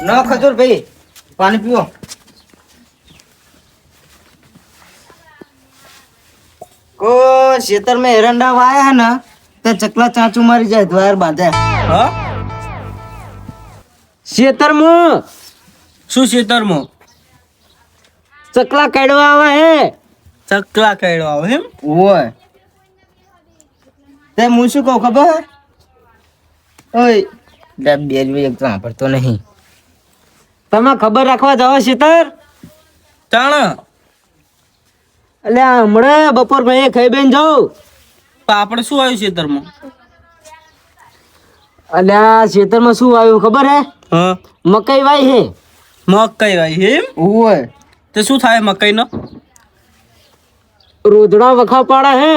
ના ખજૂર ભાઈ પાણી પીવો. કો ખેતર में एरंडा वाया है ना तो चकला चाचू मारी जाए द्वार बांधे. હા ખેતરમાં શું ખેતરમાં ચકલા કાઢવા આવે હે. ચકલા કયડો આવે એમ ઓય તે હું શું કહું ખબર ઓય ડબ બેલવી એક તો સાંભળતો નહીં. તમે ખબર રાખવા જાઓ ખેતર તાણ એટલે હમણાં બપોર ભાઈ ખાઈ બેન જાઉં. આપણે શું આવ્યું ખેતરમાં અલ્યા ખેતરમાં શું આવ્યું ખબર હે? હા મકઈ વાઈ હે. મકઈ વાઈ એમ ઓય તે શું થાય મકઈનો રોજડા વખા પાડા હે.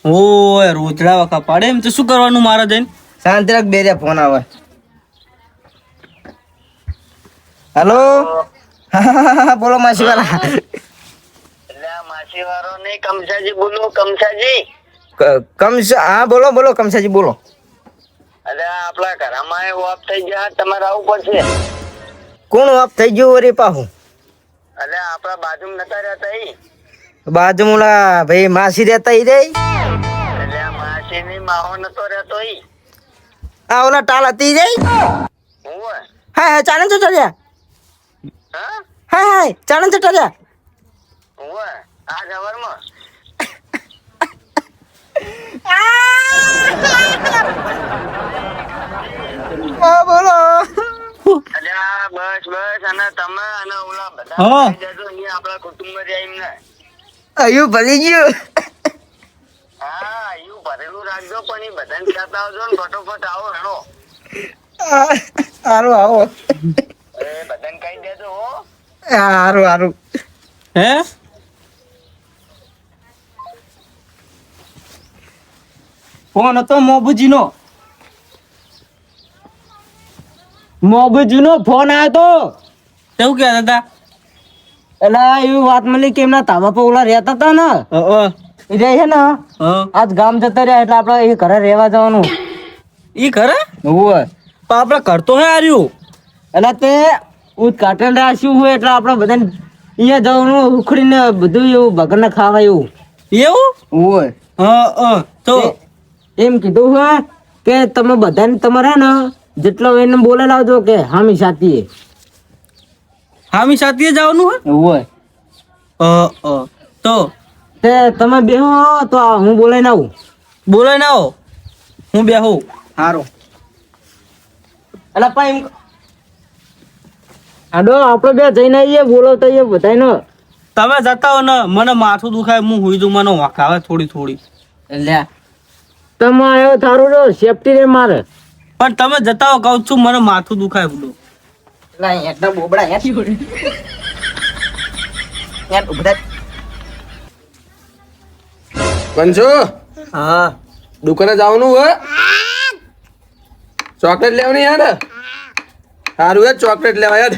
ઓય રોજડા વખા પાડે એમ તો શું કરવાનું મારે જઈને શાંતિ રાખ બેરે ફોન આવે. હેલો બોલો માસી વાળા. માસી વાળો નહીં કમસાજી બોલો કમસાજી. હા બોલો બોલો કમસાજી બોલો. અરે આપણા ઘરમાં ઓફ થઈ ગયા તમારે આવું પડશે. કોણ ઓફ થઈ ગયું વરી પાહું? અરે આપણા બાજુમાં નતા રહેતા ઈ. બાજુમાં ભાઈ માસી રહેતા ઈ રે. એટલે માસી ની માહો નતો રહેતો ઈ. આ ઓલા ટાલ હતી રે. હું હા હા ચાલન ચટર્યા. હા હા હા ચાલન ચટર્યા. હું આ જવરમાં હા બોલો. અરે બસ બસ અને તમે અને ઓલા બધા હા. આવી જજો અહીંયા આપણા કુટુંબમાં જાય એમને. અયું ભરી ગયું. હા એવું ભરેલું રાખજો પણ એ બધાને કહેતા આવજો ને ફટોફટ આવો હેણો. સારું આવો. એ બધાને કહી દેજો હો. સારું સારું. હે ફોન હતો મોબુજીનો. મોબુજીનો ફોન આવ્યો તો. તેવું કહેતા હતા એટલે એવી વાત મળી કે એમના તાબા પર ઓલા રહેતા હતા ને એ રહે છે ને આજ ગામ જતા રહ્યા એટલે આપડે એ ઘરે રહેવા જવાનું. ઈ ખરે હોય પણ આપણે કરતો હે આર્યું એટલે તે ઉદઘાટન રાખ્યું હોય એટલે આપણે બધાને અહીંયા જવાનું ઉખડીને બધું એવું ભગન ને ખાવા એવું એવું હોય. તો એમ કીધું હોય કે તમે બધાને તમારે ને જેટલો એને બોલે લાવજો કે હામી સાથી હામી સાથીએ જવાનું હોય. હે તો તે તમે બેહો તો હું બોલાઈને આવું. બોલાય ના આવો હું બેહું સારું એટલે પણ એમ આડો આપણે બે જઈને આવીએ બોલાવતા આવીએ બધાને. તમે જતા હો ને મને માથું દુખાય હું હુઈ દઉં મને વાંક આવે થોડી થોડી એટલે તમે આવ્યો થારું જો સેફટી રે મારે. પણ તમે જતા હો કહું છું મને માથું દુખાય બધું એટલા બોબડા કંચો હા દુકાને જવાનું હે ચોકલેટ લેવાની યાર સારું યાર ચોકલેટ લેવા યાર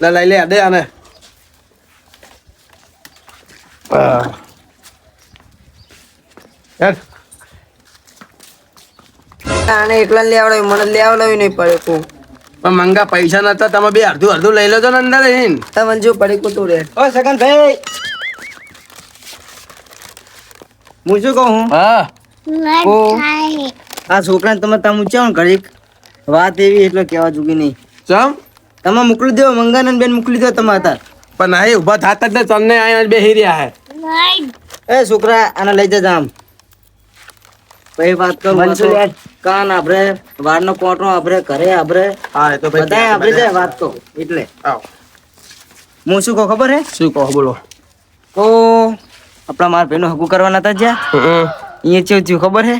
લે લઈ લે દે આને યાર આને એકલા લેવડાવ્યું મને લેવડાવ્યું નહીં પડે કો પણ મંગા પૈસા નતા તમે બે અડધું અડધું લઈ લેજો ને અંદર રહીને તમને જો પડે કો તો રે. ઓ સગન ભાઈ હું શું કહું હા ઓ આ છોકરાને તમે તમે ઊંચાવો ને ઘડીક વાત એવી એટલે કહેવા જોગી નહીં. ચમ તમે મોકલી દો મંગાનંદ બેન મોકલી દો તમે હતા. પણ નહીં ઊભા થાતા જ ને તમને અહીંયા બેસી રહ્યા હે એ છોકરા આને લઈ જજો આમ ભાઈ વાત કરું કાન આભરે વાળનો કોટો આભરે ઘરે આભરે હા એ તો બધાય આભરે જાય વાત તો એટલે આવો હું શું કહું ખબર હે શું કહો બોલો તો આપણા મારા ભાઈનું હગું કરવાના હતા જ્યાં અહીંયા ચેવું થયું ખબર હે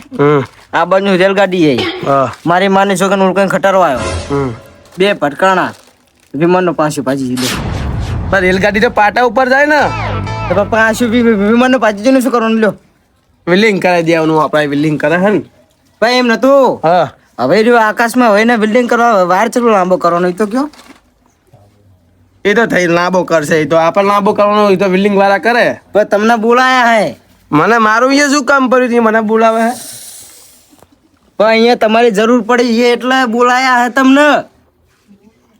આ બાજુ રેલગાડી આવી હા મારી માની છોકરાને ઉલકાઈને ખટારો આવ્યો બે ભટકાણા વિમાનનો પાછું ભાજી દીધો. પણ રેલગાડી તો પાટા ઉપર જાય ને તો પપ્પા પાછું વિમાનનો ભાજી દીધું શું કરવાનું લ્યો વિલિંગ કરાવી દેવાનું આપણે વિલિંગ કરે હે ને ભાઈ એમ નતું હા હવે રહ્યો આકાશમાં હવે ને બિલ્ડિંગ કરવા વાયર ચલો લાંબો કરવાનો એ તો કયો એ તો થઈ લાંબો કરશે એ તો આપણે લાંબો કરવાનો એ તો વિલિંગ વાળા કરે પણ તમને બોલાયા હે મને મારું અહીંયા શું કામ પડ્યું છે મને બોલાવે હે પણ અહીંયા તમારી જરૂર પડી છે એટલે બોલાયા હે તમને.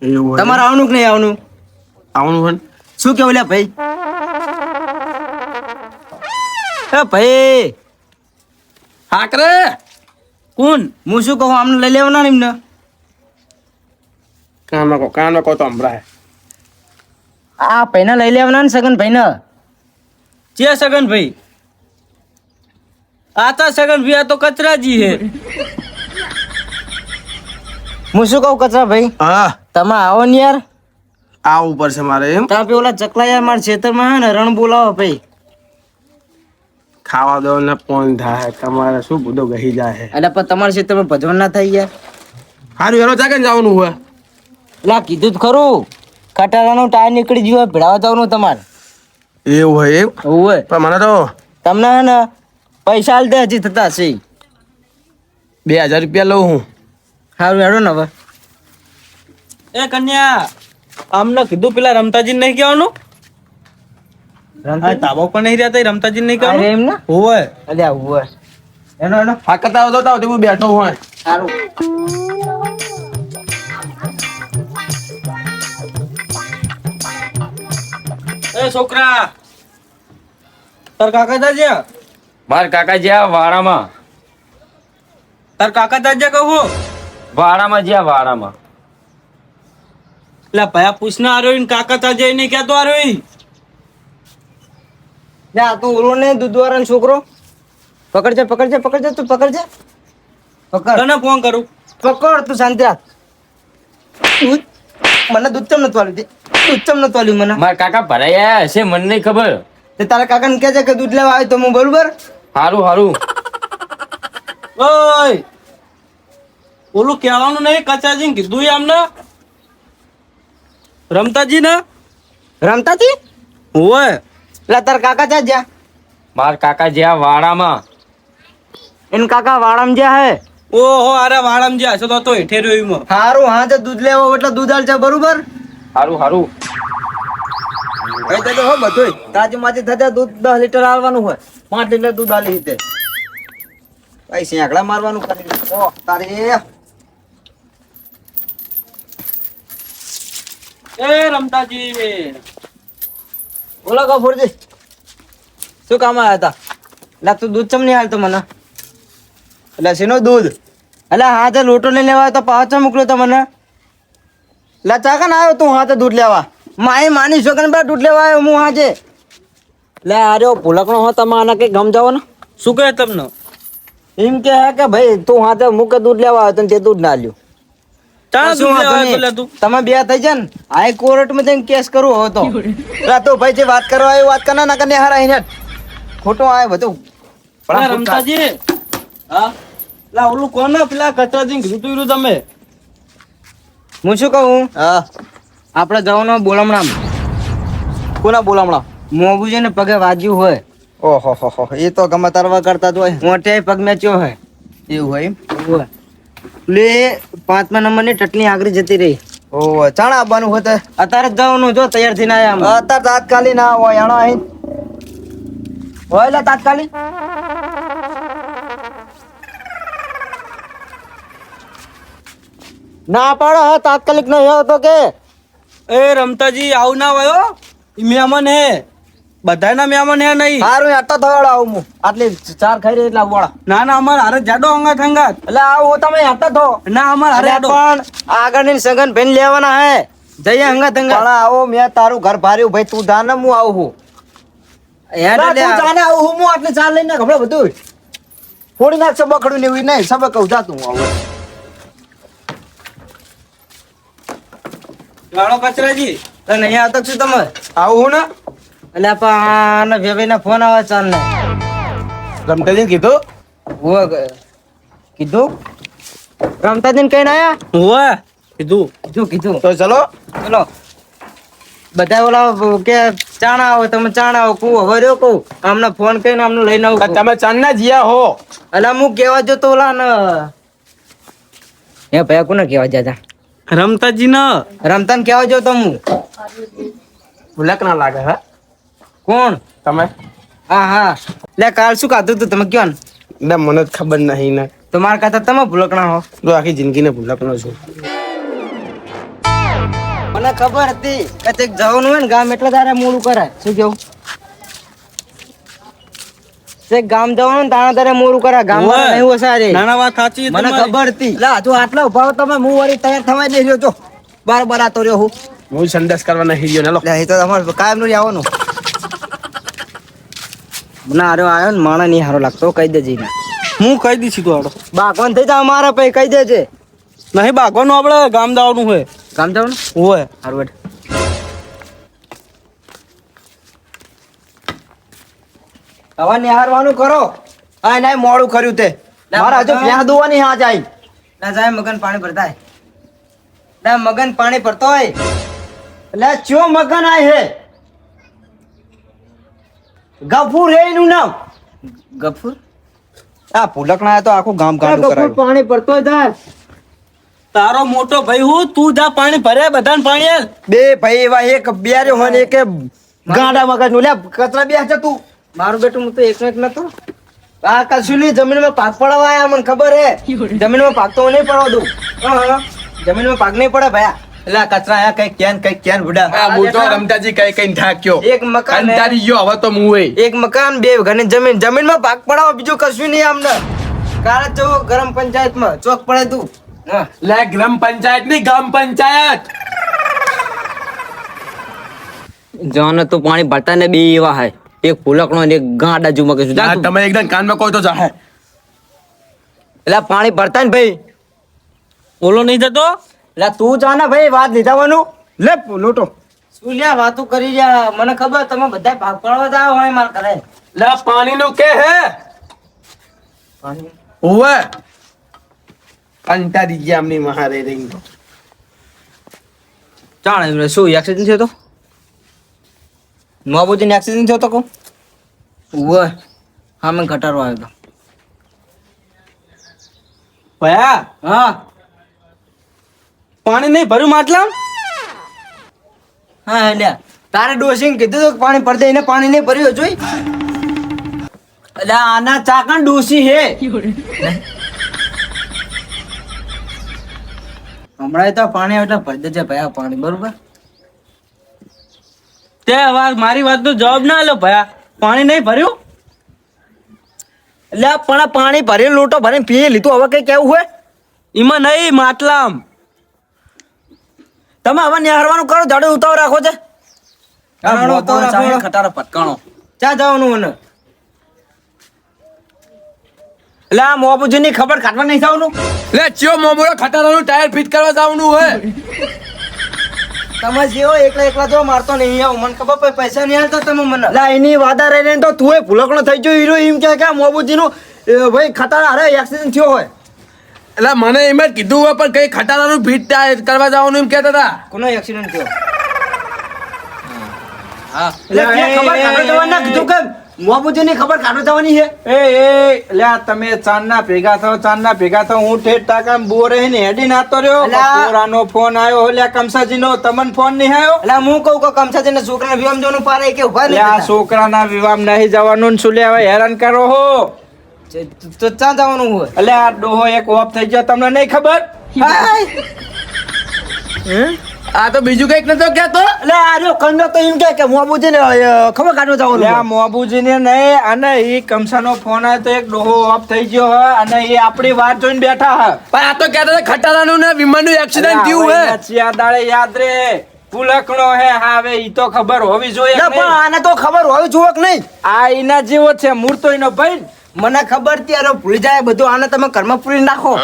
એવું હોય. તમારે આવવાનું કે નહીં આવવાનું? આવવાનું હોય ને? શું કેવું લ્યા ભાઈ? એ ભાઈ હાકરે કોણ? હું શું કહું, આમને લઈ લેવાના ને એમને? કાનમાં કહો તો હમણાં આ ભાઈને લઈ લેવાના ને સગન ભાઈને. ચે સગન ભાઈ? આતા સગન ભાઈ આ તો કચરાજી હે. હું શું કહું કચરા ભાઈ, હા તમે આવો ને યાર. આ ઉપર છે મારે એમ ત્યાં પેલા ચકલા યાર મારા ખેતરમાં હે ને રણ બોલાવો ભાઈ. ખાવા દો ને ફોન થાય તમારે શું બધો ગહી જાય એટલે પણ તમારા ખેતરમાં ભજવણ ના થાય યાર. સારું એનો ચાકે જવાનું હોય એટલે કીધું જ ખરું, ખટારાનો ટાયર નીકળી ગયો, ભેળાવા જવાનું તમારે. એવું હોય એમ હોય પણ મને તો તમને હે ને પૈસા આલ દે, હજી થતા હશે. 2000 રૂપિયા લઉં હું. સારું હેડો ને હવે. એ કન્યા, આમને કીધું પેલા રમતાજી નહીં કહેવાનું? આ તાબો પણ નહીં રહેતા, રમતાજી નહીં અરે કહેવાનું? એમ ને હોવે. અલ્યા હોય એનો એનો હા કરતા આવતો હું બેઠો હોય સારું. એ છોકરા, તાર કાકા દાજ્યા? માર કાકા જ્યાં વાડામાં તાર કાકા દાજ્યા કહું? વાડામાં જ્યાં વાડામાં એટલે ભયા પૂછના આર્યો ને કાકા તાજ્યા નહીં કહેતો આર્યો. લે આ તું ઓલો ને દૂધવાળાનો છોકરો પકડજે પકડજે પકડજે તું પકડજે. પકડ તને ફોન કરું. પકડ તું શાંતિ રાખ. દૂધ મને દૂધ ચમ નતું આલ્યું તે? દૂધ ચમ નતું આલ્યું મને? મારા કાકા ભરાઈ આયા હશે, મને નહીં ખબર. તે તારા કાકાને કહે છે કે દૂધ લેવા આવ્યો તો હું બરોબર. હારું હારું. ઓય, ઓલું કહેવાનું નહીં, કચાજી કીધું આમને રમતાજી ને. રમતાજી હોય. એટલે તારા કાકા ત્યાં જ્યાં માર કાકા જ્યાં વાડામાં એને કાકા વાળામાં જ્યાં હે. ઓહો, અરે વાળામ જે હશે તો હેઠે રહ્યો એમાં. હારું હા તો દૂધ લેવો એટલે દૂધ આલ છે બરોબર. હારું હારું. એ તો હો બધું તાજી માજી થતા દૂધ 10 લીટર આલવાનું હોય, 5 લીટર દૂધ આલી દે. ભાઈ સેંકડા મારવાનું કરી ઓ તારે. એ રમતાજી, બોલો કપૂરજી, શું કામ આવ્યા હતા? એટલે તું દૂધ ચમ નહીં હાલતો મને? એટલે શેનો દૂધ? એટલે હા તે લોટો લઈને લેવા આવ્યો તો પાછો મોકલ્યો તો મને. એટલે ચાકા ને આવ્યો તું હાથે દૂધ લેવા? મારી માની છોકરાને બા દૂધ લેવા આવ્યો હું હાજે. એટલે આર્યો ભૂલકણો હો તમે આને કઈ ગમજાવો ને. શું કહે તમને? એમ કે હે કે ભાઈ તું હાથે મૂકે દૂધ લેવા આવ્યો તો તે દૂધ ના લ્યું. ચાલ શું દૂધ વાંધો લેવા નહીં. પેલા તું. તમે બે થઈ જાય ને હાઈકોર્ટમાં જઈને કેસ કરવો હતો તો ભાઈ જે વાત કરવા આવી વાત કરના ના કરીને હારા એને ખોટું આવે બધું. અરે રમતાજી, હા લા ઓલું કોને પેલા કચાજી કીધું તું તમે? હું શું કહું, આપણે જવાનું બોલમણામ. કોના બોલામણા? મોંઘું ને પગે વાજ્યું હોય, ઓહો હો હો એ તો ગમે તારવા કરતા જ હોય મોટે પગ મેચ્યો હોય. એવું હોય એમ હોય. એટલે 5મા નંબરની ટટલી આગળ જતી રહી. ઓ ચાણા આવવાનું હોય તો અત્યારે જ જવાનું, જો તૈયાર થઈને આયા અમે. અત્યારે તાત્કાલિક ના હોય એનો અહીં હોય લે તાત્કાલિક. ના પાડો હે તાત્કાલિક નહીં આવતો કે. એ રમતાજી આવું ના હોય હો. ઈ મહેમાન હે, બધાના મહેમાન હે નહીં. સારું આટલા થવાડો આવું હું આટલી 4 ખાઈ રહી એટલા બોળા. ના ના, અમારે હારે જાડો અંગાત અંગાત. એટલે આવું તમે આટલા થો. ના અમારે હારે અરે જાડો. પણ આગળની સગન ભાઈ લેવાના હે. જઈએ હંગાત પણ હંગાત. આવો મેં તારું ઘર ભાર્યું ભાઈ તું જાને હું આવું છું હેડો લે. તું જાને આવું હું આટલે ચાલ લઈને ખબર બધું ફોડી નાખ સબકડું ને એવું નહીં સબક કહું જાતું હું આવું જાડો કચરાજી. તો નહીં આવતો છું તમે? આવું હું ને એટલે પણ વેભાઈ ના ફોન આવે ચાલ ને. રમતાજી કીધું કીધું રમતાજી કઈ ના આયા? હોય કીધું. કીધું તો ચલો ચલો બધા ઓલા કે ચાણા આવો તમે ચાણા આવો કું હવે રહ્યો કહું આમને ફોન કરીને આમને લઈને આવું કહું. તમે ચાંદના જીયા હો એટલે હું કેવા જતો ઓલા ને હે ભાઈ કોને કેવા જતા? રમતાજી ન રમતા ને કેવા જતો હું. ભૂલક ના લાગે હા કોણ? તમે હા હા લે કાલ શું ખાધું તું તમે કયો ને? ના મને જ ખબર નહીં ને તો મારા કરતા તમે ભૂલકણા હો. તો આખી જિંદગીને ભૂલક નો છું મને ખબર હતી કે તે જવાનું હોય ને ગામ એટલે તારે મોડું કરાય. શું કેવું? તે ગામ જવાનું ને તારે તારે મોડું કરાય. ગામ ઓય. નહીં ઓસારે. નાના વાત સાચી મને તમારી. ખબર હતી. લા તું આટલો ઉભા હો તમે હું વળી તૈયાર થવા દઈ રહ્યો છો. બાર આતો રહ્યો હું. હું સંદેશ કરવા નહીં ગયો ને લો. લે એ તો તમારે કાયમ નું આવવાનું. મને હારો આવ્યો ને માણસ નહીં હારો લાગતો કહી દેજે ને. હું કહી દીધી તું આડો બાગવાન થઈ જા અમારા પછી કહી દેજે. નહીં ભાગવાનું આપણે ગામ દાવાનું હોય ગામ જવાનું હોય હારું બેઠ. હવે નિહારવાનું કરો. હા ના મોડું કર્યું તે મારા હજુ પ્યા દોવાની હા જાય ના જાય મગન પાણી ભરતા ના મગન પાણી ભરતો હોય એટલે ચો મગન આય હે ગફુર હે એનું નામ ગફુર આ પુલક ના તો આખું ગામ ગાંડું કરાયું પાણી ભરતો જાય તારો મોટો ભાઈ હું તું જા પાણી ભરે બધાને પાણી આલ બે ભાઈ એવા એક બિયાર્યો હોય ને એક ગાંડા મગજ નું લે કચરા બે છે તું મારું બેટું હું તો એકનો એક નતો આ કશું નહીં જમીનમાં પાક પડવા આયા મને ખબર હે જમીનમાં પાક તો નહીં પડવા દઉં જમીનમાં પાક નહીં પડે ભયા એટલે આ કચરા આયા કઈ ક્યાન બુડા આ હું તો રમતાજી કઈ થાક્યો એક મકાન હે. કંટાળી ગયો હવે તો હું હોય એક મકાન બે ઘરની જમીન જમીનમાં પાક પડાવો બીજું કશું નહીં આમને કાલે ચો ગ્રામ પંચાયતમાં ચોક પડે તું હા લે ગ્રામ પંચાયત ની ગામ પંચાયત જવાને તો પાણી ભરતા ને બે એવા હે એક ફૂલકણો ને એક ગાંડા જુમા કે આ તમે એકદમ કાનમાં કહો તો જાહે એટલે પાણી ભરતા ને ભાઈ ઓલો નહીં જતો એટલે તું જા ને ભાઈ વાત લીધાવાનું લે લોટો શું લ્યા વાતું કરી રહ્યા મને ખબર તમે બધા ભાગ પડવા જાવ હોય માર કરે લે પાણી નું કે હે ઓવે કંટાળી ગયા આમની મહારે રહી ચાણ શું એક્સિડન્ટ થયો તો નવાબુજી ને એક્સિડન્ટ થયો તો કો ઓય હા મેં ઘટાડો આવ્યો તો ભયા હા પાણી નહીં ભર્યું માટલા હા લ્યા તારે ડોસીને કીધું તો પાણી ભરતે એને પાણી નહીં ભર્યું જોઈ એટલે આના ચાકણ ડોસી હે હમણાં તો પાણી એટલે ભરી દેજે ભાઈ આ પાણી બરોબર તે હવે મારી વાત નો જવાબ ના આલ્યો ભયા પાણી નહીં ભર્યું એટલે પણ આ પાણી ભરી લોટો ભરીને પી લીધું હવે કઈ કેવું હોય એમાં નહીં માટલામ તમે હવે નિહારવાનું કરો જાડો ઉતાવ રાખો છે ખટારો પટકાણો ક્યાં જવાનું મને એટલે આ મોબુજી ની ખબર કાઢવા નહીં જવાનું લે ચિયો મોમોરો ખટારાનું ટાયર ફિટ કરવા જવાનું હે તમે જેવો એકલા એકલા જો મારતો નહીં આવો મને ખબર પછી પૈસા નહીં હાલતા તમે મને લા એની વાદા રહીને તો તું ભૂલકણો થઈ ગયો હીરો એમ કે મોબુજી નું ભાઈ ખટારા અરે એક્સિડન્ટ થયો હોય એટલે મને એમ જ કીધું હોય પણ કઈ ખટારાનું ફિટ ટાયર કરવા જવાનું એમ કહેતા હતા કોનો એક્સિડન્ટ થયો હા એટલે ત્યાં ખબર કાઢવા જવાનું ના કીધું કે મોબુજી ની ખબર કાઢવા જવાની છે એ લ્યા તમે ચાંદના ભેગા થાવ હું ઠેઠ ટાકા બોરે ને હેડી નાતો રહ્યો અલા. પોરાનો ફોન આવ્યો લ્યા કમસાજી નો તમને ફોન નહીં આવ્યો એટલે હું કહું કે કમસાજી ને છોકરા વિવામ જોનું પારે કે ઉભા લ્યા નહીં છોકરાના વિવાહ નહીં જવાનું ને શું લ્યા હવે હેરાન કરો હો તો ક્યાં જવાનું હોય એટલે આ ડોહો એક ઓફ થઈ ગયો તમને નહીં ખબર આ તો બીજું કઈક નતો કહેતો એટલે આ રહ્યો કંડો તો એમ કે મોબુજી ને ખબર કાઢવા જવાનું લ્યા હોય. મોબુજી ને નહીં અને ઈ કમસાનો ફોન આવ્યો તો એક ડોહો ઓફ થઈ ગયો હે અને એ આપણી વાત જોઈને બેઠા હે પણ આ તો કહેતા હતા ખટારાનું ને વિમાનનું એક્સિડન્ટ થયું હે યાદ રે પુલકણો હે હા હવે ઈ તો ખબર હોવી જોઈએ ના, કે પણ નહીં? આને તો ખબર હોય જુઓ કે નહીં આ ઈના જેવો છે મૂર્તો ઈનો ભાઈ મને ખબર ત્યારે ભૂલી જાય બધું આને તમે ઘરમાં પૂરી નાખો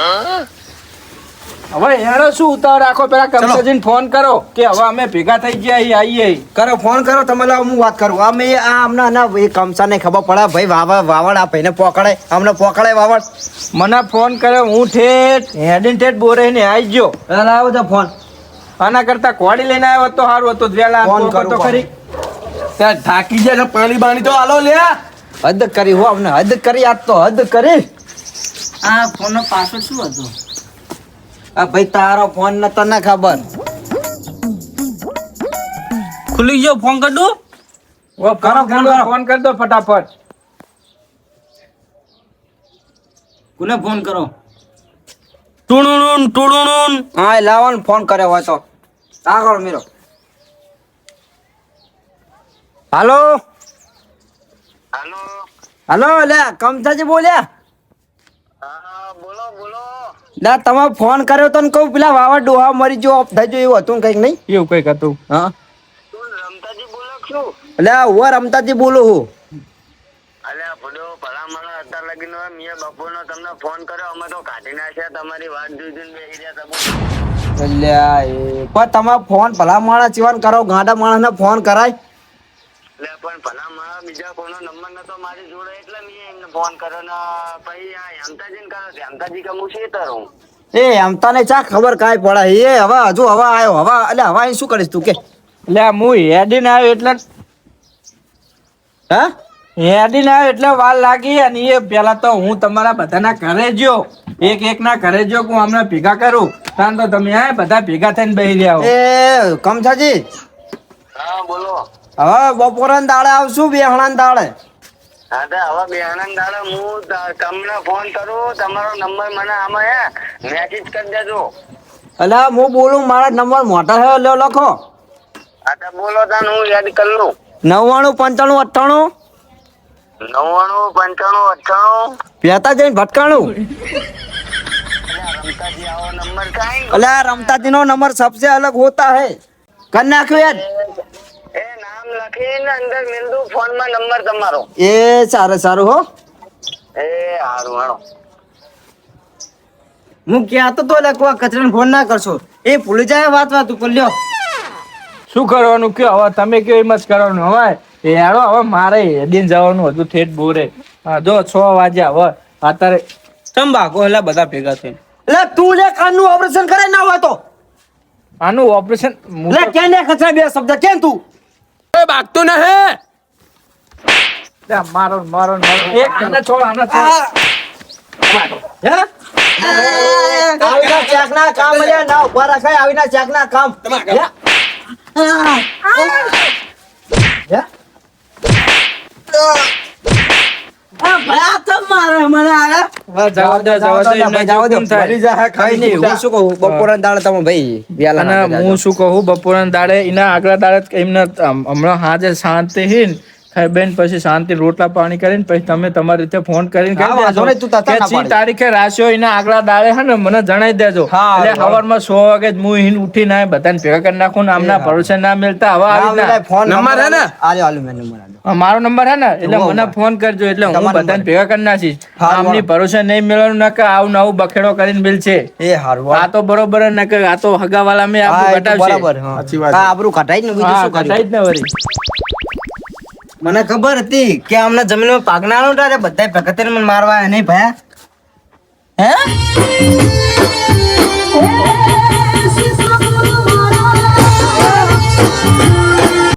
હવે એનો શું ઉતાવળ રાખો પેલા કમસાજીને ફોન કરો કે હવે અમે ભેગા થઈ ગયા અહીં આવીએ કરો ફોન કરો તમે લાવો હું વાત કરું અમે આ હમણાં ના એ કમસાને ખબર પડે ભાઈ વાવડ આ ભાઈને પોકડે અમને પોકડે વાવડ મને ફોન કર્યો હું ઠેઠ હેડીને ઠેઠ બોરે ને આવી ગયો લાવો તો ફોન આના કરતા કોડી લઈને આવ્યો તો સારું હતું વેલા ફોન તો કરું ખરી ત્યાં થાકી જાય ને પાણી બાણી તો આલો લ્યા હદ કરી હો અમને હદ કરી આજ તો હદ કરી આ ફોન નો પાસવર્ડ શું હતો આ ભાઈ તારો ફોન ન તને ખબર ખુલી ગયો ફોન કર દો ફોન કરી દો ફટાફટ કોને ફોન કરો ટુણુણ ટુણુણ હા લાવો ને ફોન કર્યો હોય તો આ કરો મેરો. હાલો હાલો હાલો, લે કમથાજી બોલ્યા. હા બોલો બોલો. લે તમે ફોન કર્યો તો ને કહું પેલા વાવા ડોહા મરી જો ઓફ થઈ ગયો એવું હતું ને કંઈક નહીં? એવું કઈક હતું. હા તું રમતાજી બોલો છું? એટલે હું રમતાજી બોલું હું. અલ્યા ભડો ભલામણ અત્યાર લગીનો મેં બપોરનો તમને ફોન કર્યો, અમે તો કાઢી નાખ્યા, તમારી વાત જોઈ જોઈને બેસી રહ્યા તમે. અલ્યા એ પણ તમે ફોન ભલા માણસ જીવન કરો, ગાંડા માણસને ફોન કરાય? એટલે પણ ભલામણ બીજા કોઈનો નંબર નતો મારી જોડે એટલે મેં એમને ફોન કર્યો ને પછી આ હેમતાજીને કર્યો છે. હેમતાજી કે હું શેતર હું. એ એમ તને ચા ખબર કાંઈ પડે? એ હવે હજુ હવે આવ્યો હવે એટલે હવે અહીં શું કરીશ તું કે? એટલે હું હેડીને આવ્યો એટલે હા હેડીને આવ્યો એટલે વાર લાગી. અને એ પેલા તો હું તમારા બધાના ઘરે જ્યો, એક ના ઘરે જ્યો કે હું હમણાં ભેગા કરું. તાન તો તમે આ બધા ભેગા થઈને બેસી રહ્યા હો. એ કમછાજી હા બોલો. હવે બપોરના દાડે આવશું, બેહણા દાડે. હા તો હવે બેહાના દાડે હું તમને ફોન કરું, તમારો નંબર મને આમાં મેસેજ કરી દેજો. એટલે હું બોલું મારા નંબર મોટા છે લ્યો લખો. હા તો બોલો તાન હું યાદ કરી લઉં. 99 95 98 95 95 પેતા જઈને ભટકાણું. રમતાજી આવો નંબર કાંઈ એટલે રમતાજી નો નંબર સબસે અલગ હોતા હે. કર નાખ્યો યાર. એ નામ લખીને અંદર મેલ દઉં ફોન માં નંબર તમારો. એ સારું સારું હો. એ હારું હાલો. હું ક્યાં તો લખવા કચરાને ફોન ના કરશો, એ ભૂલી જાય વાત ઉપર લ્યો. શું કરવાનું કયો હવે? તમે કયો એમ જ કરવાનું. હવે હેડો, હવે મારે હેડીને જવાનું હતું ઠેઠ બોરે. હા જો 6 વાગ્યા હવે અત્યારે ચમ ભાગો એટલે બધા ભેગા થઈને. એટલે તું લે કાનનું ઓપરેશન કરે ના હોય તો આનું ઓપરેશન લે કેને કચરા બે શબ્દ કેમ તું ભાગતું નહીં. મારો મારો એક આને છોડ આને છોડ. હે આવીના ચાકના કામ લે ના ઉભા રાખાય. આવીના ચાકના કામ હે? હે? ભયા તો મારે મને આયા. જવા દો એમને જાવ દો કેમ થાય? મરી જાય કઈ નહીં. હું શું કહું બપોરના દાડે તમે ભાઈ વેલા ના અને હું શું કહું બપોરના દાડે એના આગલા દાડે એમને હમણાં હાજે શાંતિ હીન ખાઈ બેન પછી શાંતિ રોટલા પાણી કરીને પછી તમે તમારી રીતે ફોન કરીને કહી હા, વાંધો નહીં, તું તાતા દેજો ના કે પાડી. તારીખે રાખ્યો એના આગલા દાડે હે ને મને જણાવી દેજો. હા, એટલે હા. સવારમાં 100 વાગે જ હું હિન ઉઠીને આવે બધાને ભેગા કરી નાખું ને આમના ભરોસે ના મળતા હવે આવી રીતના. ફોન નંબર હે ને? આલ્યો આલ્યો મેં નંબર આલ્યો. મારો નંબર હે ને એટલે હોવ, મને હોવ. ફોન કરજો એટલે હું તમારો બધાને નંબર. ભેગા કરી નાખીશ. હા, આમની વાળો. ભરોસે નહીં મળવાનું ના કે આવું નવું બખેડો કરીને મિલ છે. એ હારું આ તો બરોબર જ ના કે આ તો હગાવાલા મેં હા, આપણું એ તો ઘટાડશે. બરાબર હા. સાચી વાત હા, છે. આબરૂ કઢાઈ ને બીજું હા શું કર્યું? ઘટાડી જ ને વળી. મને ખબર હતી કે આમના જમીનમાં પાગનાનો બધા પ્રગતિને મને મારવા નહીં ભયા હે